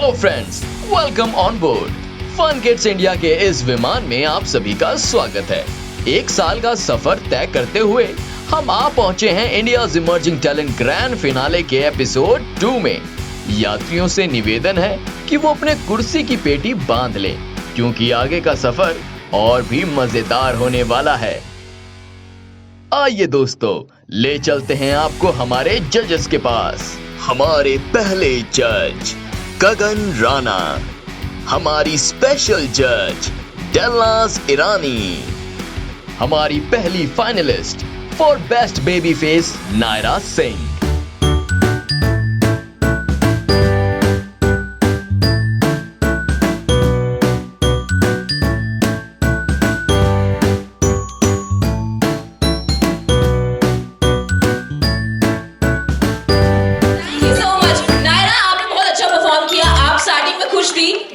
Hello friends, welcome on board. Fun kids India के इस विमान में आप सभी का स्वागत है। एक साल का सफर तय करते हुए हम आ पहुंचे हैं India's emerging talent grand finale के एपिसोड 2 में। यात्रियों से निवेदन है कि वो अपने कुर्सी की पेटी बांध लें, क्योंकि आगे का सफर और भी मजेदार होने वाला है। आइए दोस्तों, ले चलते हैं आपको हमारे जजेस के पास। हमारे पहले जज गगन राणा, हमारी स्पेशल जज डेल्नाज़ ईरानी, हमारी पहली finalist for best baby face Naira Singh.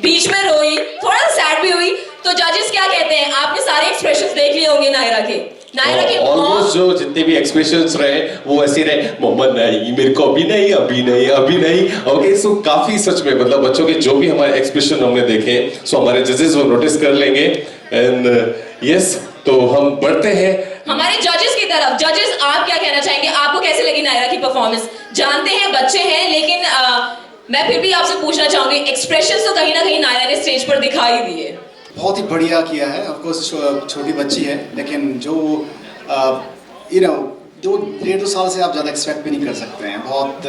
बीच में रोई, थोड़ा सैड भी हुई, तो जजेस क्या कहते हैं? आपने सारे एक्सप्रेशंस देख लिए होंगे नायरा के ऑलमोस्ट जो जितने भी एक्सप्रेशंस रहे वो ऐसे रहे, मोहम्मद नहीं, मेरे को अभी नहीं, अभी नहीं, अभी नहीं। ओके, सो काफी सच में मतलब बच्चों के जो भी हमारे एक्सप्रेशन हमने देखे, सो हमारे जजेस वो नोटिस कर लेंगे। एंड यस, तो हम बढ़ते हैं हमारे जजेस की तरफ। जजेस, आप क्या कहना चाहेंगे? आपको कैसे लगी नायरा की परफॉर्मेंस? जानते हैं बच्चे हैं, लेकिन मैं फिर भी आपसे पूछना चाहूंगी, एक्सप्रेशंस तो कहीं ना कहीं नायरा ने स्टेज पर दिखाई दिए। बहुत ही बढ़िया किया है। ऑफ कोर्स छोटी बच्ची है, लेकिन जो दो 1.5 साल से आप ज़्यादा एक्सपेक्ट भी नहीं कर सकते हैं। बहुत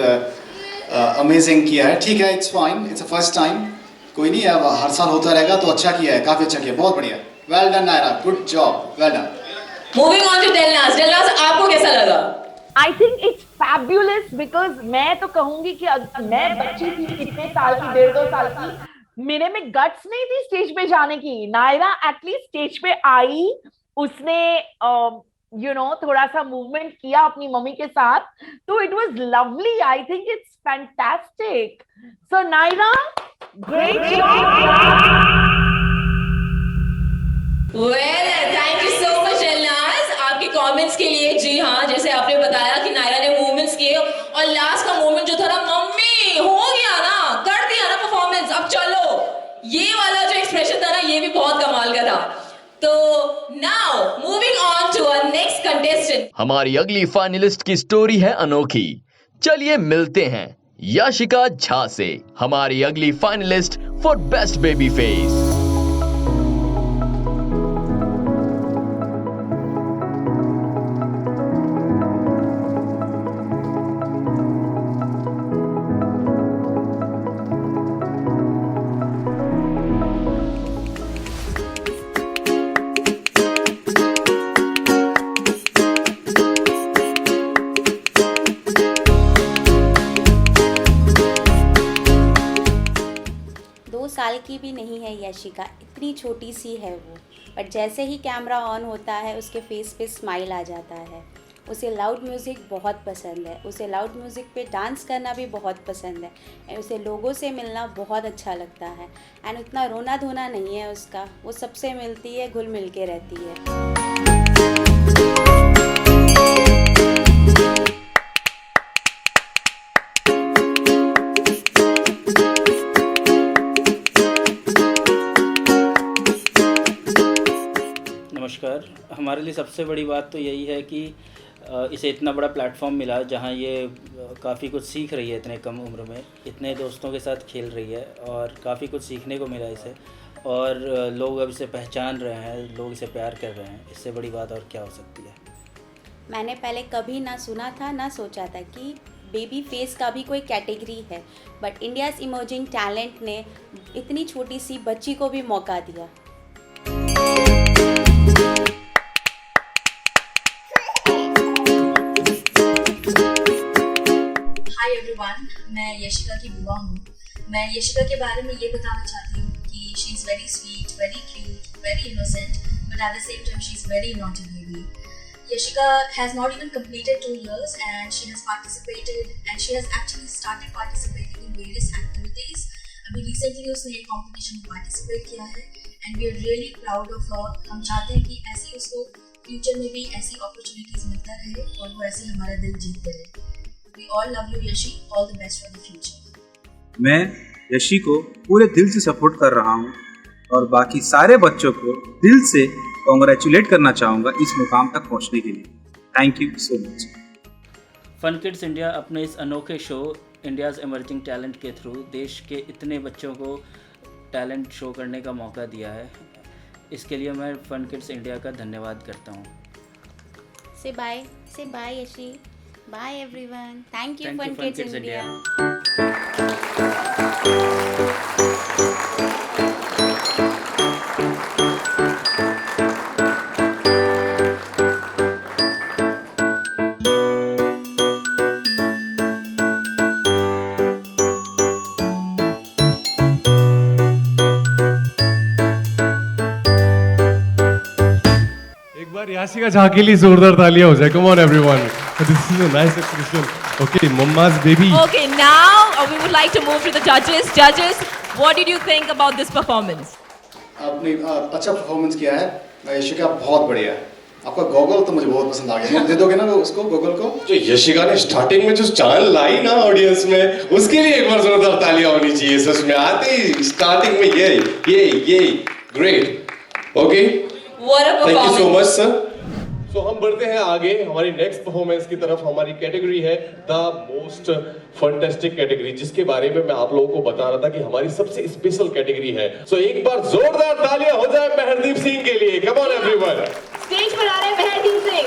अमेजिंग किया है। ठीक है, it's fine, it's a first time, कोई नहीं, अब हर साल होता रहेगा। तो अच्छा किया है, काफ़ी अच्छा किया, बहुत बढ़िया। Well done Naira, good job, well done. Moving on to Delnaaz. Delnaaz, आपको कैसा लगा? I think it's fabulous because मैं तो कहूंगी कि अगर मैं बच्ची थी कितने साल की, 1.5-2 साल की, मेरे में गट्स नहीं थी स्टेज पे जाने की। नायरा एटलीस्ट स्टेज पे आई, उसने थोड़ा सा मूवमेंट किया अपनी मम्मी के साथ, तो it was lovely. I think it's fantastic. So Naira, great well, thank you so much Delnaaz आपके कमेंट्स के लिए। जी हाँ, जैसे आपने बताया कि नायरा ने मूवमेंट्स किए, और लास्ट का मूवमेंट जो था ना, मम्मी हो गया ना, कर दिया ना परफॉर्मेंस, अब चलो, ये वाला जो एक्सप्रेशन था ना, ये भी बहुत कमाल का था। तो now moving on to our next contestant. हमारी अगली फाइनलिस्ट की स्टोरी है अनोखी। चलिए मिलते हैं याशिका झा से, हमारी अगली finalist for best baby face. साल की भी नहीं है याशिका, इतनी छोटी सी है वो, बट जैसे ही कैमरा ऑन होता है उसके फेस पे स्माइल आ जाता है। उसे लाउड म्यूज़िक बहुत पसंद है, उसे लाउड म्यूज़िक पे डांस करना भी बहुत पसंद है, उसे लोगों से मिलना बहुत अच्छा लगता है। एंड उतना रोना धोना नहीं है उसका, वो सबसे मिलती है, घुल मिल के रहती है। नमस्कार। हमारे लिए सबसे बड़ी बात तो यही है कि इसे इतना बड़ा प्लेटफॉर्म मिला जहां ये काफ़ी कुछ सीख रही है, इतने कम उम्र में इतने दोस्तों के साथ खेल रही है, और काफ़ी कुछ सीखने को मिला इसे, और लोग अब इसे पहचान रहे हैं, लोग इसे प्यार कर रहे हैं। इससे बड़ी बात और क्या हो सकती है। मैंने पहले कभी ना सुना था, ना सोचा था कि बेबी फेस का भी कोई कैटेगरी है, बट इंडियाज़ इमर्जिंग टैलेंट ने इतनी छोटी सी बच्ची को भी मौका दिया। हाय एवरीवन, मैं यशिका की बुआ हूँ। मैं यशिका के बारे में ये बताना चाहती हूँ कि she is very sweet, very cute, very innocent, but at the same time she is very naughty baby. Yashika has not even completed 2 years and she has participated and she has actually started participating in various activities. अभी recently उसने एक competition में participate किया है and we are really proud of her. हम चाहते हैं कि ऐसी उसको future में भी ऐसी opportunities मिलता रहे और वो ऐसे हमारा दिल जीतते रहे। We all love you Yashi, all the best for the future. मैं यशी को पूरे दिल से सपोर्ट कर रहा हूँ और बाकी सारे बच्चों को दिल से कॉन्ग्रेचुलेट करना चाहूँगा इस मुकाम तक पहुँचने के लिए। Thank you so much. Fun kids India अपने इस अनोखे शो इंडियाज़ इमर्जिंग टैलेंट के थ्रू देश के इतने बच्चों को टैलेंट शो करने का मौका दिया है। इसके लिए मैं फन किड्स इंडिया का धन्यवाद करता हूँ। Say bye Yashi, bye everyone. Thank you Thank you, fun Fun kids Kids India. India. एक बार याशिका झा के लिए जोरदार तालियां हो जाए। Come on everyone, this is a nice expression. Okay, mama's baby. Okay, now we would like to move to the judges. Judges, what did you think about this performance? आपने अच्छा performance किया है यशिका, बहुत बढ़िया है। आपका गॉगल तो मुझे बहुत पसंद आ गया। दे दोगे ना उसको गॉगल को? जो यशिका ने स्टार्टिंग में जो चाल लाई ना ऑडियंस में, उसके लिए एक बार जोरदार तालियां होनी चाहिए। सच में आते ही स्टार्टिंग में ये great. Okay, What a thank you so performance. Much sir. तो हम बढ़ते हैं आगे हमारी नेक्स्ट परफॉर्मेंस की तरफ। हमारी कैटेगरी है द मोस्ट फंटास्टिक कैटेगरी, जिसके बारे में मैं आप लोगों को बता रहा था कि हमारी सबसे स्पेशल कैटेगरी है। सो एक बार जोरदार तालियां हो जाए महरदीप सिंह के लिए। Come on everyone. Stage पर आ रहे हैं महरदीप सिंह।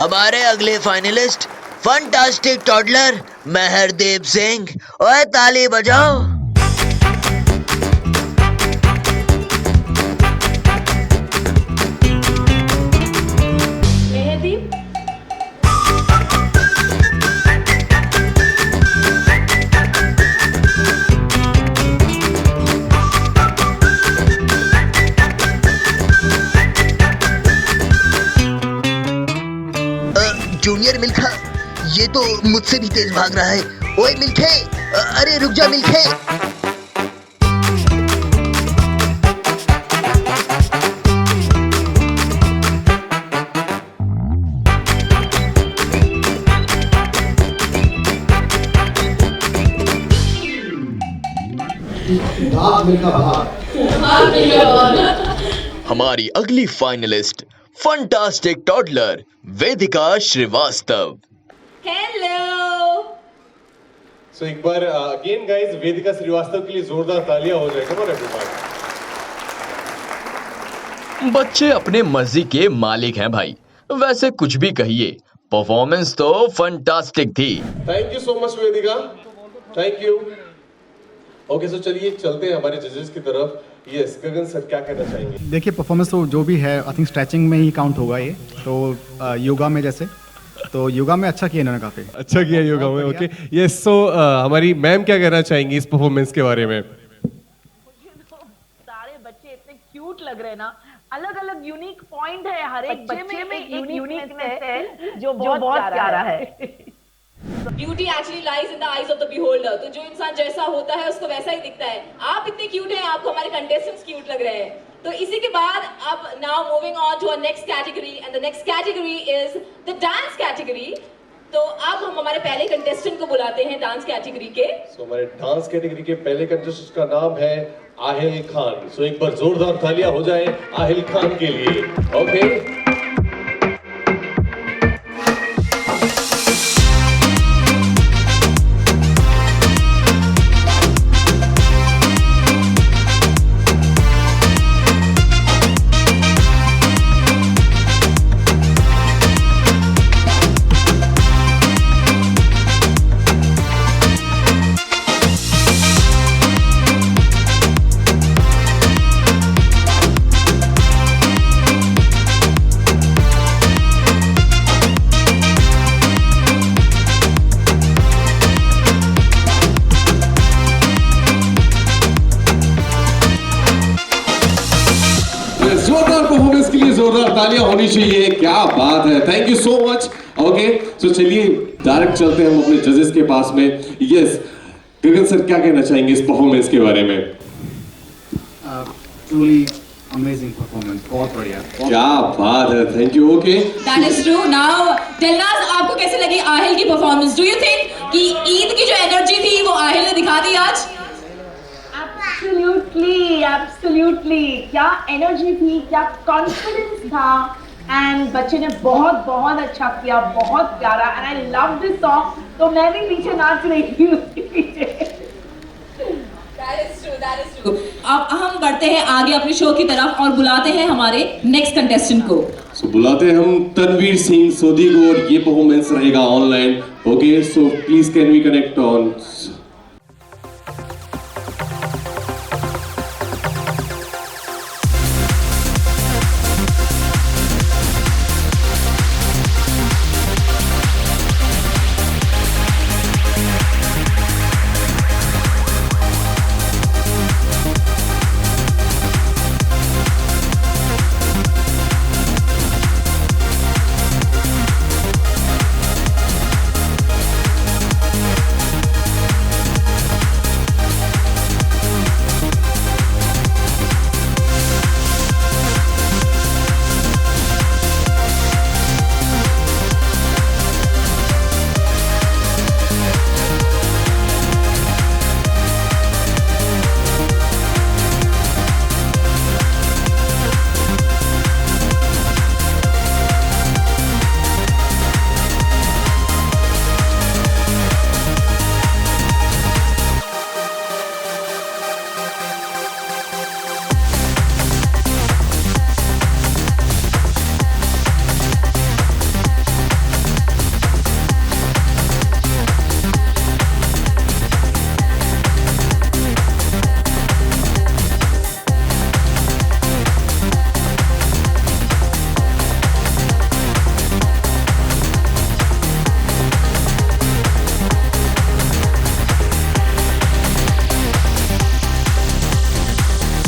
हमारे अगले फाइनलिस्ट फंटास्टिक टॉडलर महरदीप सिंह। ओए ताली बजाओ। महरदीप, जूनियर मिल्खा, ये तो मुझसे भी तेज भाग रहा है। ओए मिल्खे, अरे रुक जा मिल्खे। हमारी अगली फाइनलिस्ट फंटास्टिक टॉडलर वेदिका श्रीवास्तव। हेलो। सो एक बार अगेन गाइस वेदिका श्रीवास्तव के लिए जोरदार तालियां हो जाए। Come on everyone. बच्चे अपने मर्जी के मालिक हैं भाई, वैसे कुछ भी कहिए, परफॉर्मेंस तो फंटास्टिक थी। Thank you so much Vedika, thank you. Okay, so चलिए चलते हैं हमारे जजेस की तरफ। यस, गगन सर क्या कहना चाहेंगे? देखिए परफॉर्मेंस तो जो भी है आई थिंक स्ट्रेचिंग में ही काउंट होगा ये तो योगा में जैसे तो योगा में अच्छा किया इन्होंने, काफ़ी अच्छा किया योगा में। Okay, yes. सो हमारी मैम क्या कहना चाहेंगी इस परफॉर्मेंस के बारे में? सारे बच्चे इतने क्यूट लग रहे हैं ना, अलग अलग यूनिक पॉइंट है, हर एक बच्चे में एक यूनिकनेस है जो बहुत प्यारा है। Beauty actually lies in the eyes of the beholder. तो जो इंसान जैसा होता है उसको वैसा ही दिखता है। आप इतने क्यूट हैं, आपको हमारे कंटेस्टेंट्स क्यूट लग रहे हैं। तो इसी के बाद अब now moving on to our next category, and the next category is the dance category. तो अब हम हमारे पहले कंटेस्टेंट को बुलाते हैं डांस कैटेगरी के। सो हमारे डांस कैटेगरी के पहले कंटेस्टेंट का नाम है आहिल खान। सो एक बार जोरदार तालियां हो जाए आहिल खान के लिए। ओके, जोरदार तालियां होनी चाहिए। क्या बात है, thank you so much. Okay, so चलिए डायरेक्ट चलते हैं हम अपने जजेस के पास में। यस, गगन सर क्या कहना चाहेंगे इस परफॉर्मेंस के बारे में? ट्रूली अमेजिंग परफॉर्मेंस, बहुत बढ़िया। क्या बात है, thank you. Okay, that is true. Now Dilnaz, आपको कैसे लगी आहिल की परफॉर्मेंस? डू यू थिंक कि ईद की जो एनर्जी थी वो आहिल ने दिखा दी आज? एब्सोल्युटली क्या एनर्जी थी, क्या कॉन्फिडेंस था एंड बच्चे ने बहुत बहुत अच्छा किया, बहुत प्यारा and I love this song. तो मैं भी पीछे नाच रही थी उसके पीछे। That is true. अब हम बढ़ते हैं आगे अपने शो की तरफ और बुलाते हैं हमारे नेक्स्ट कंटेस्टेंट को। सो बुलाते हैं हम तनवीर सिंह सोधी को और ये परफॉर्मेंस रहेगा online. Okay, so please can we connect on.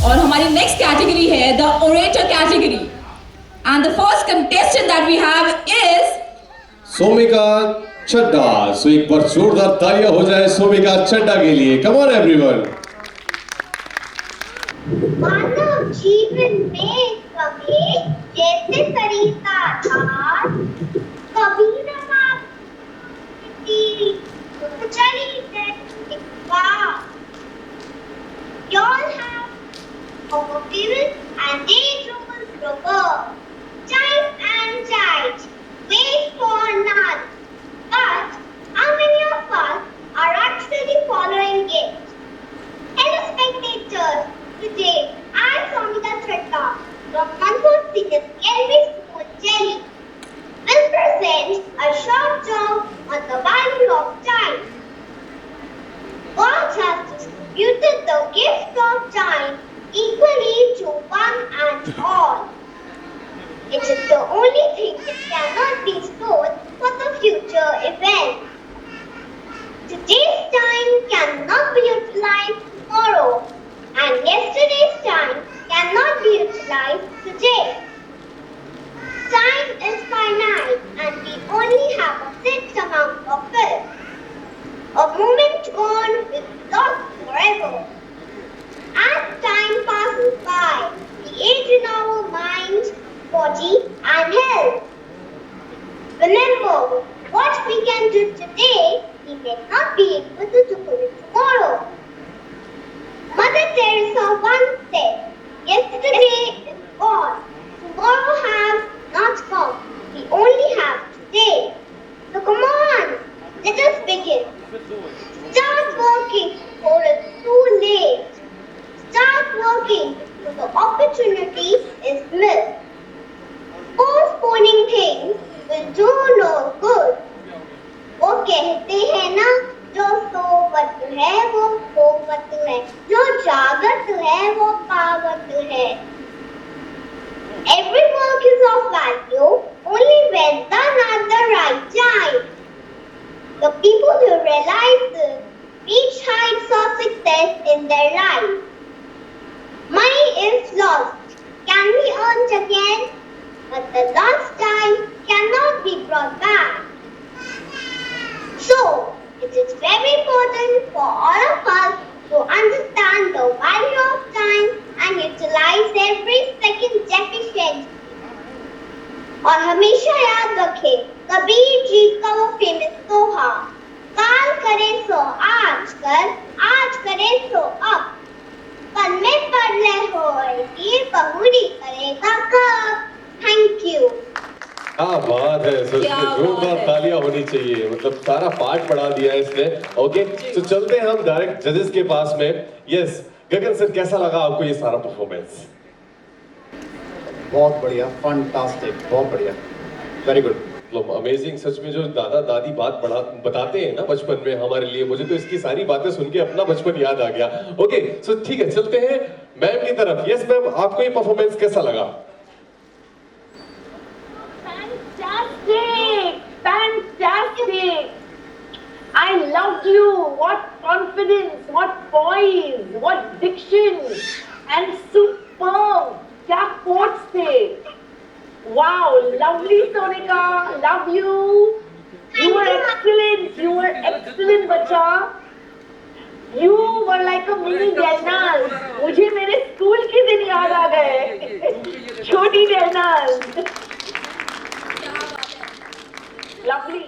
और हमारी नेक्स्ट कैटेगरी है the orator category and the first contestant that we have is Somika Chadda. So एक बार जोरदार तालियां हो जाए सोमिका चड्डा के लिए। Come on everyone. मानव जीवन में कभी जैसे सरिता था, कभी न चली you all have overfilled and dangerous rubber, tight and tight, wait for none. But how many of us are actually following it? Hello spectators, today I, Somita Chadda, from Manpur City's Elvis School, Delhi, will present a short talk on the value of time. God has distributed the gift of time equally to one and all. It is the only thing that cannot be stored for the future event. Today's time cannot be utilized tomorrow, and yesterday's time cannot be utilized today. Time is finite, and we only have a set amount of it. A moment gone is lost forever. As time passes by, we age in our mind, body, and health. Remember, what we can do today, we may not be able to do it tomorrow. Mother Teresa once said, yesterday is gone, tomorrow has not come. We only have today. So come on, let us begin. Start working before it's too late. Start working before the opportunity is missed. Postponing things will do no good. वो कहते हैं ना, जो सोवत है वो कोवत है, जो जागत है वो पावत है. Every work is of value only when done at the right time. The people who realize this reach heights of success in their life. Money is lost, can be earned again, but the lost time cannot be brought back. So, it is very important for all of us to understand the value of time and utilize every second efficiently. और हमेशा याद रखें कबीर जी का वो famous दोहा, काल करे सो आज कर, आज करे सो अब, पल में क्या बात है, सच क्या में बात जोरदार है। तालियां होनी चाहिए, मतलब सारा पार्ट बढ़ा दिया है इसने। ओके, तो चलते हैं हम डायरेक्ट जजेस के पास में। यस गगन सर, कैसा लगा आपको ये सारा परफॉर्मेंस? बहुत बढ़िया, फंटास्टिक, बहुत बढ़िया, वेरी गुड। मतलब अमेजिंग, सच में जो दादा दादी बात बताते हैं ना बचपन में हमारे लिए, मुझे तो इसकी सारी बातें सुन के अपना बचपन याद आ गया। ओके सो ठीक है, चलते हैं मैम की तरफ। यस मैम, आपको ये परफॉर्मेंस कैसा लगा? Fantastic! Fantastic! I loved you. What confidence, what poise, what diction, and superb. क्या quotes थे? Wow, lovely Sonika. Love you. You were excellent. You were excellent, बच्चा. You were like a mini Delnaz. मुझे मेरे school के दिन याद आ गए. छोटी Delnaz. लवली,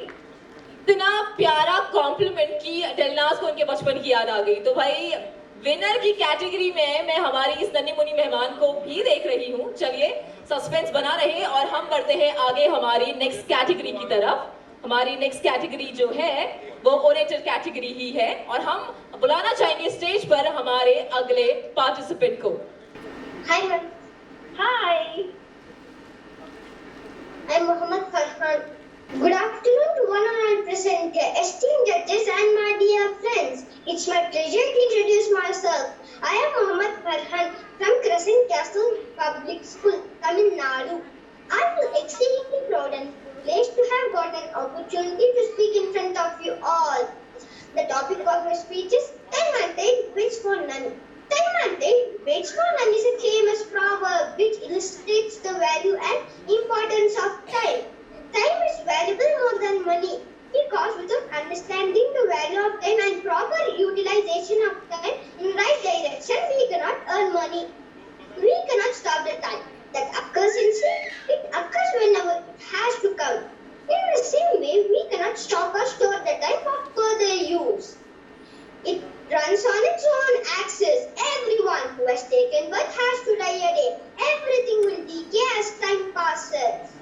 इतना प्यारा कॉम्प्लीमेंट की डेलनाज को उनके बचपन की याद आ गई। तो भाई विनर की कैटेगरी में मैं हमारी इस नन्ही मुन्नी मेहमान को भी देख रही हूँ। चलिए सस्पेंस बना रहे और हम बढ़ते हैं आगे हमारी नेक्स्ट कैटेगरी की तरफ। हमारी नेक्स्ट कैटेगरी जो है वो ओरेटर कैटेगरी ही है और हम बुलाना चाहेंगे स्टेज पर हमारे अगले पार्टिसिपेंट को। Hi, ma'am. hi. I'm Muhammad Farhan. Good afternoon to one and all present, esteemed judges and my dear friends. It's my pleasure to introduce myself. I am Muhammad Farhan from Crescent Castle Public School, Tamil Nadu. I feel exceedingly proud and privileged to have got an opportunity to speak in front of you all. The topic of my speech is "Time and Tide waits for none." Time and Tide waits for none is a famous proverb which illustrates the value and importance of time. Time is valuable more than money because without understanding the value of time and proper utilization of time in right direction, we cannot earn money. We cannot stop the time that occurs in sin. It occurs whenever it has to come. In the same way, we cannot stop or store the time for further use. It runs on its own axis. Everyone who has taken birth has to die a day. Everything will decay as time passes.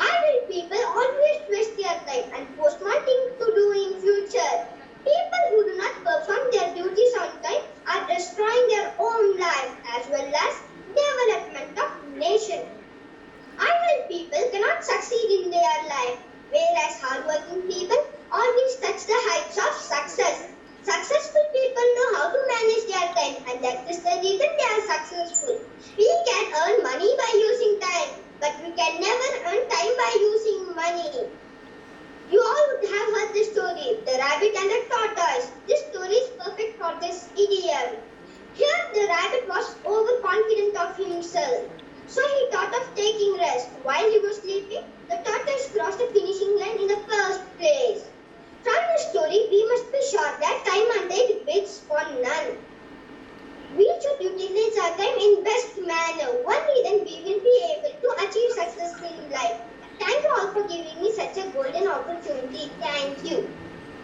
Idle people always waste their time and postpone things to do in future. People who do not perform their duties on time are destroying their own life as well as development of nation. Idle people cannot succeed in their life, whereas hardworking people always touch the heights of success. Successful people know how to manage their time, and that is the reason they are successful. We can earn money by using time, but we can never earn time by using money. You all would have heard the story, The Rabbit and the Tortoise. This story is perfect for this idiom. Here the rabbit was overconfident of himself, so he thought of taking rest. While he was sleeping, the tortoise crossed the finishing line in the first place. From this story, we must be sure that time and tide waits for none. We should utilize our time in best manner. Only then we will be able to achieve success in life. Thank you all for giving me such a golden opportunity. Thank you.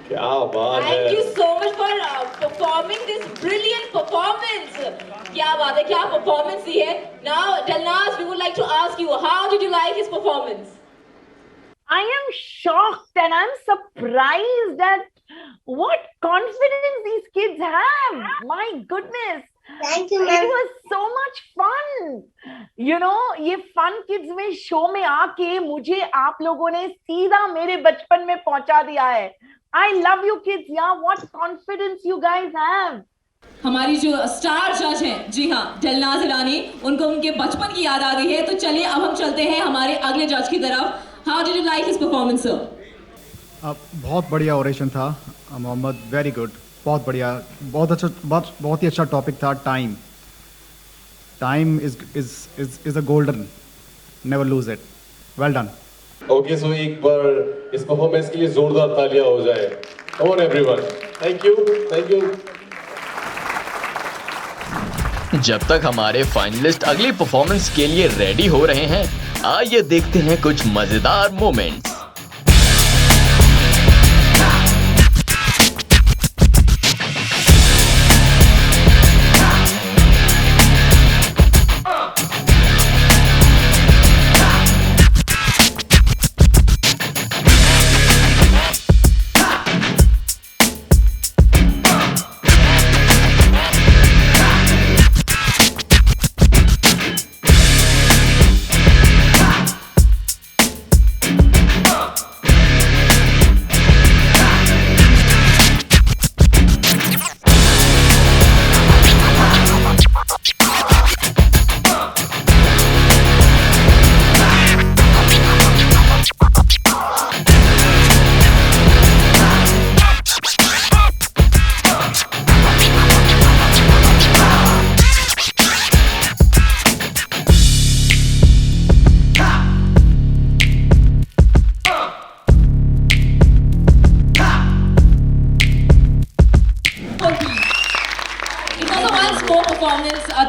क्या बात है, Thank you so much for performing this brilliant performance. क्या बात है, क्या performance दी है. Now Delnaz, we would like to ask you, how did you like his performance? I am shocked and I'm surprised at what confidence these kids have. My goodness. Thank you, It ma'am. was so much fun. You know, ये Fun Kids में show में आके मुझे आप लोगों ने सीधा मेरे बचपन में पहुंचा दिया है. I love you kids. Yeah, what confidence you guys have. हमारी जो स्टार जज हैं, जी हाँ, डेलनाज ईरानी, उनको उनके बचपन की याद आ गई है। तो चलिए अब हम चलते हैं हमारे अगले जज की तरफ। How did you like his performance, sir? बहुत बढ़िया ओरेशन था मोहम्मद, वेरी गुड, बहुत बढ़िया, बहुत अच्छा, बहुत ही अच्छा टॉपिक था। Time is a golden, never lose it, well done. Okay so एक बार इस परफॉर्मेंस के लिए जोरदार तालियां हो जाए। Come on everyone, thank you, thank you. जब तक हमारे फाइनलिस्ट अगली परफॉर्मेंस के लिए रेडी हो रहे हैं, आइए देखते हैं कुछ मजेदार मोमेंट्स।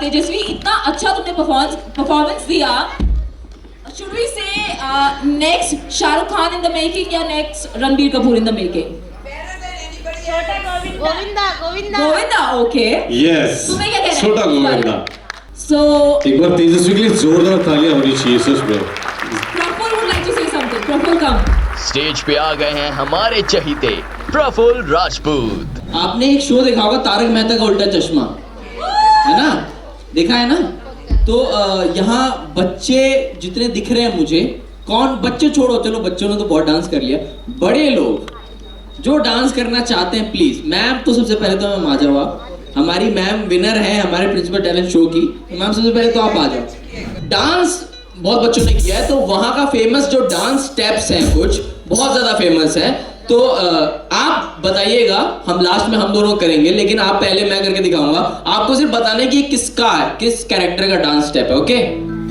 तेजस्वी, इतना अच्छा तुमने परफॉर्मेंस दिया. Should we say next Shah Rukh Khan in the making या next Ranbir Kapoor in the making? Govinda, okay. Yes. तुम्हें क्या कहना है? छोटा गोविंदा. So एक बार तेजस्वी के लिए जोरदार तालियां होनी चाहिए सच में. Praful would like to say something. Praful, come. Stage पे आ गए हैं हमारे चहीते प्रफुल्ल राजपूत. आपने एक शो देखा होगा तारक मेहता का उल्टा चश्मा, है ना? देखा है ना? तो यहाँ बच्चे जितने दिख रहे हैं मुझे, कौन बच्चे छोड़ो, चलो बच्चों ने तो बहुत डांस कर लिया, बड़े लोग जो डांस करना चाहते हैं प्लीज. मैम तो सबसे पहले तो मैम आ जाओ. आप हमारी मैम विनर है हमारे प्रिंसिपल टैलेंट शो की. मैम सबसे पहले तो आप आ जाओ. डांस बहुत बच्चों ने किया है, तो वहाँ का फेमस जो डांस स्टेप्स हैं कुछ बहुत ज्यादा फेमस है. तो आप बताइएगा, हम लास्ट में हम दोनों करेंगे, लेकिन आप पहले मैं करके दिखाऊंगा. आपको सिर्फ बताने की किसका है, किस कैरेक्टर का डांस स्टेप है. Okay?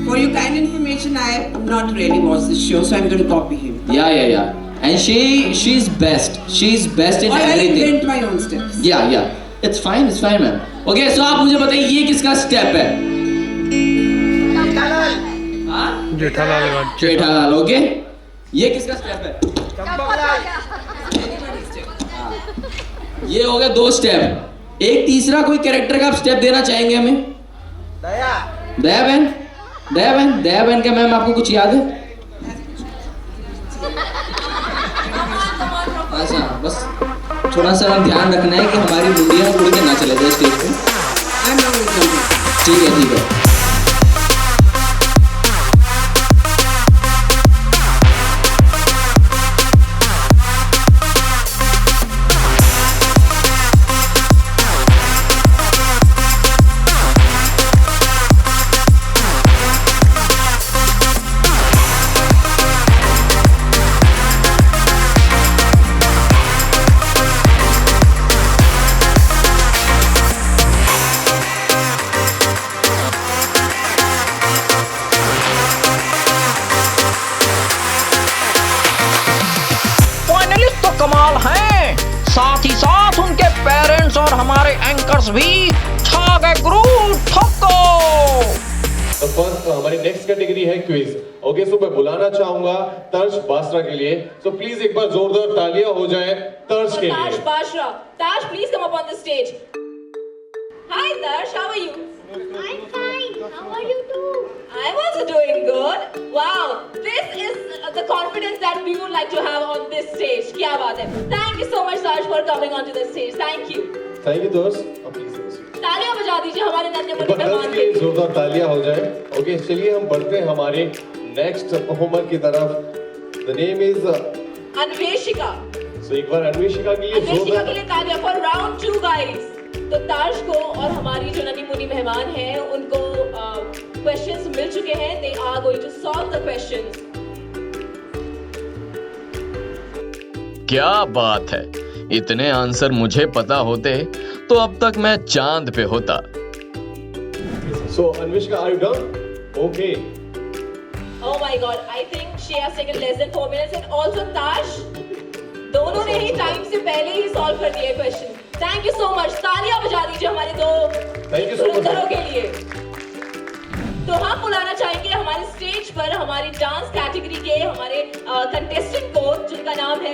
For your kind information, I have not really watched this show, so I'm going to copy him. Yeah. And she's best. She's best in everything. I invent my own steps. Yeah. It's fine, man. Okay, so आप मुझे बताइए ये किसका step है? Jethalal. Okay, ये किसका step है? ये हो गया 2 स्टेप. एक तीसरा कोई कैरेक्टर का आप स्टेप देना चाहेंगे हमें? दया बहन का मैम आपको कुछ याद है? अच्छा, बस थोड़ा सा ध्यान रखना है कि हमारी मुंडियां उड़ के ना चले जाए स्टेज पे. ठीक है. कमाल हैं, साथ ही साथ उनके पेरेंट्स और हमारे एंकर्स भी छा गए गुरु ठोको. तो फर्स्ट हमारी नेक्स्ट कैटेगरी है क्विज. ओके, सो मैं बुलाना चाहूंगा तर्श बासरा के लिए. सो प्लीज एक बार जोरदार तालियां हो जाए तर्श के लिए. Tarsh Bashra. Tarsh, please come up on the stage. Hi Tarsh, how are you? I'm fine. How are you too? I'm also doing good. Wow, this is the confidence that we would like to have on this stage. क्या बात है. Thank you so much Tarsh for coming onto the stage. Thank you. तर्श. तालियां बजा दीजिए हमारे नन्हे मुन्ने मेहमान के लिए. जोरदार तालियां हो जाए. ओके, चलिए हम बढ़ते हैं हमारे नेक्स्ट परफॉर्मर की तरफ. The name is Anveshika. So एक बार अन्वेषिका के लिए अन्वेषिका के लिए तालियां for round 2 guys. तो तार्श को और हमारी जो नन्ही मुन्नी मेहमान हैं उनको क्वेश्चंस मिल चुके हैं. They are going to solve the questions. क्या बात है, इतने आंसर मुझे पता होते तो अब तक मैं चांद पे होता. So Anvishka, are you done? Okay. Oh my God, I think she has taken less than 4 minutes and also Tarsh, दोनों ने ही टाइम से पहले ही सॉल्व कर दिए question. Thank you so much. तालियां बजा दीजिए हमारे दो पुरस्कारों के लिए. तो हम बुलाना चाहेंगे हमारे स्टेज पर हमारी डांस कैटेगरी के हमारे कंटेस्टेंट को, जिनका नाम है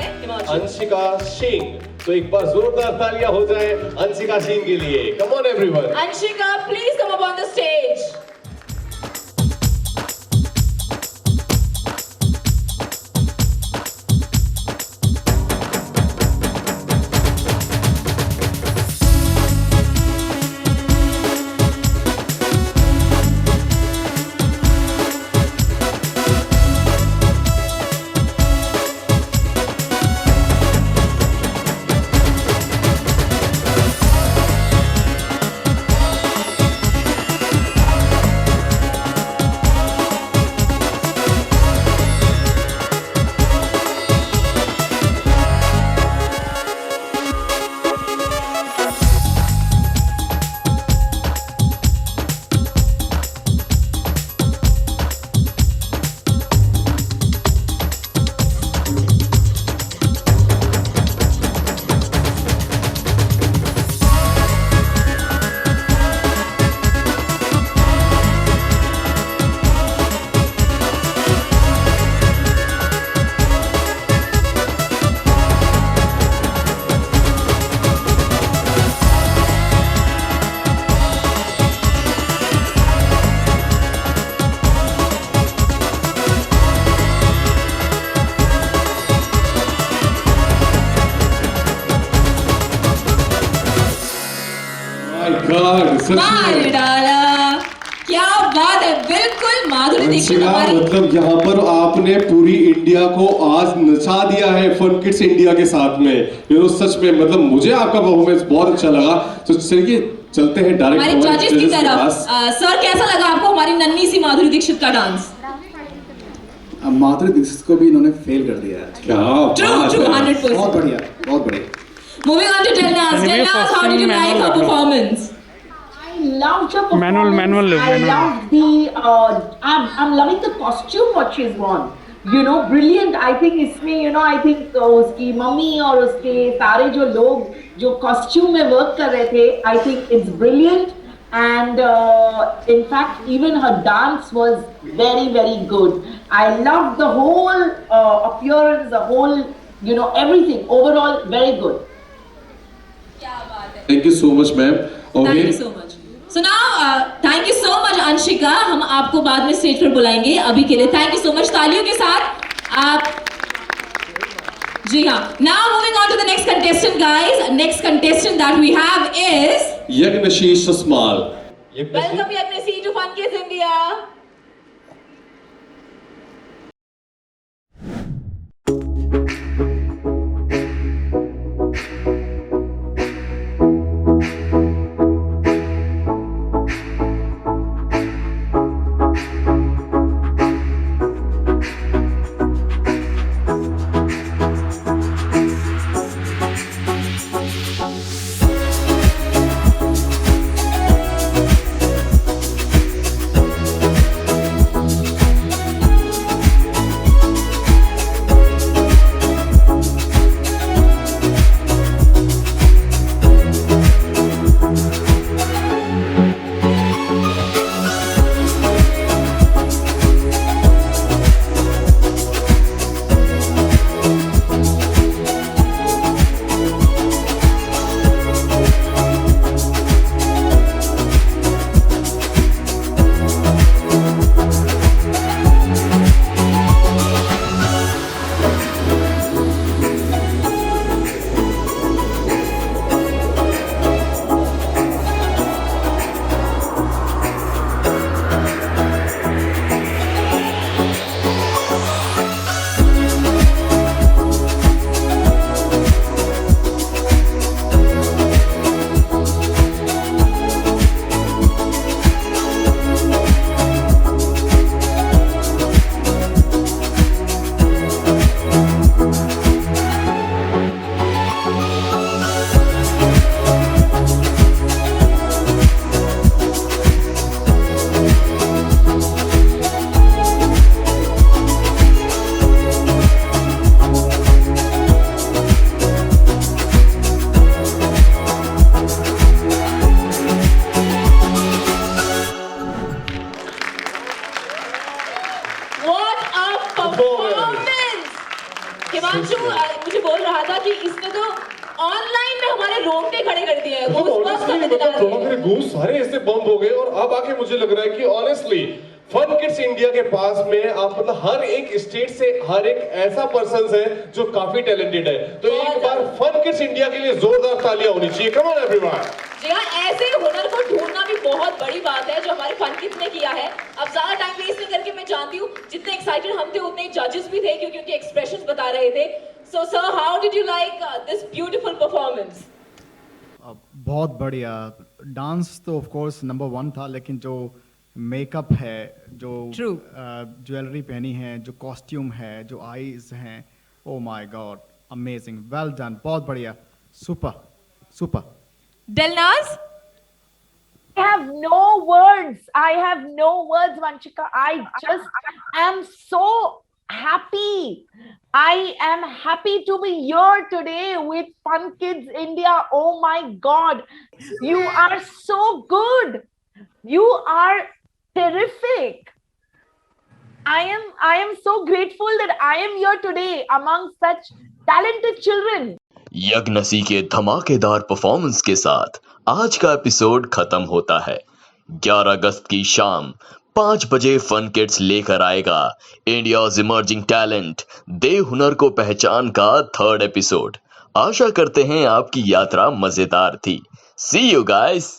अंशिका सिंह. तो एक बार जोरदार तालियां हो जाए अंशिका सिंह के लिए. Come on everyone. Anshika, please come up on the stage. My God, such मार में डाला, क्या बात है, बिल्कुल माधुरी दीक्षित अंशिका, हमारी। मतलब यहाँ पर आपने पूरी इंडिया को आज नचा दिया है फन किड्स इंडिया के साथ में। सच में मतलब मुझे आपका परफॉर्मेंस बहुत अच्छा लगा। तो चलिए चलते हैं हमारे डायरेक्ट जजेस की तरफ। सर, कैसा लगा आपको हमारी नन्ही सी माधुरी दीक्षित का डांस? माधुरी दीक्षित को भी इन्होंने फेल कर दिया है। True, 100%. बहुत बढ़िया, बहुत बढ़िया। Moving on to Delnaz. Delnaz, how did you like her performance? I loved her performance. I loved the. I'm loving the costume what she's worn. Brilliant. I think इसमें I think उसकी mummy और उसके सारे जो लोग जो costume में work कर रहे थे, I think it's brilliant. And in fact, even her dance was very, very good. I loved the whole appearance, the whole, everything. Overall, very good. Thank you so much ma'am. Thank you so much. So now, thank you so much Anshika, हम आपको बाद में stage पर बुलाएंगे, अभी के लिए thank you so much. तालियों के साथ आप। जी हाँ, now moving on to the next contestant guys. Next contestant that we have is यज्ञशीष ससमाल। Welcome Yagneshi to Fun Kids India. Himanshu मुझे बोल रहा था कि इसने तो ऑनलाइन में हमारे रोंगटे खड़े कर दिए हैं। मेरे गूस सारे ऐसे बंद हो गए और अब आके मुझे लग रहा है कि ऑनेस्टली फन किड्स इंडिया के पास में आप मतलब हर एक स्टेट से हर एक ऐसा पर्सन है जो काफी टैलेंटेड है। तो एक बार फन किड्स इंडिया के लिए जोरदार तालियां होनी चाहिए। कम ऑन एवरीवन। जी हाँ, ऐसे हुनर को ढूंढना भी बहुत बड़ी बात है जो हमारे फन किड्स ने किया है। अब ज्यादा टाइम वेस्ट नहीं करके मैं जानती हूँ जितने एक्साइटेड हम थे उतने जजेस भी थे क्योंकि उनके एक्सप्रेशंस बता रहे थे। So sir, how did you like this beautiful performance? बहुत बढ़िया। डांस तो ऑफ कोर्स नंबर 1 था, लेकिन जो मेकअप है, जो ज्वेलरी पहनी है, जो कॉस्ट्यूम है, जो आईज हैं, oh my God, amazing, well done, बहुत बढ़िया, super super. Delnaz? I have no words. I have no words, Vanchika. I just am so happy. I am happy to be here today with Fun Kids India. Oh my God. You are so good. You are terrific. I am so grateful that I am here today among such talented children. यज्ञसी के धमाकेदार performance के साथ आज का episode खत्म होता है। 11 अगस्त की शाम 5 बजे फन किड्स लेकर आएगा इंडियाज इमर्जिंग टैलेंट दे हुनर को पहचान का 3rd एपिसोड। आशा करते हैं आपकी यात्रा मजेदार थी। सी यू गाइस।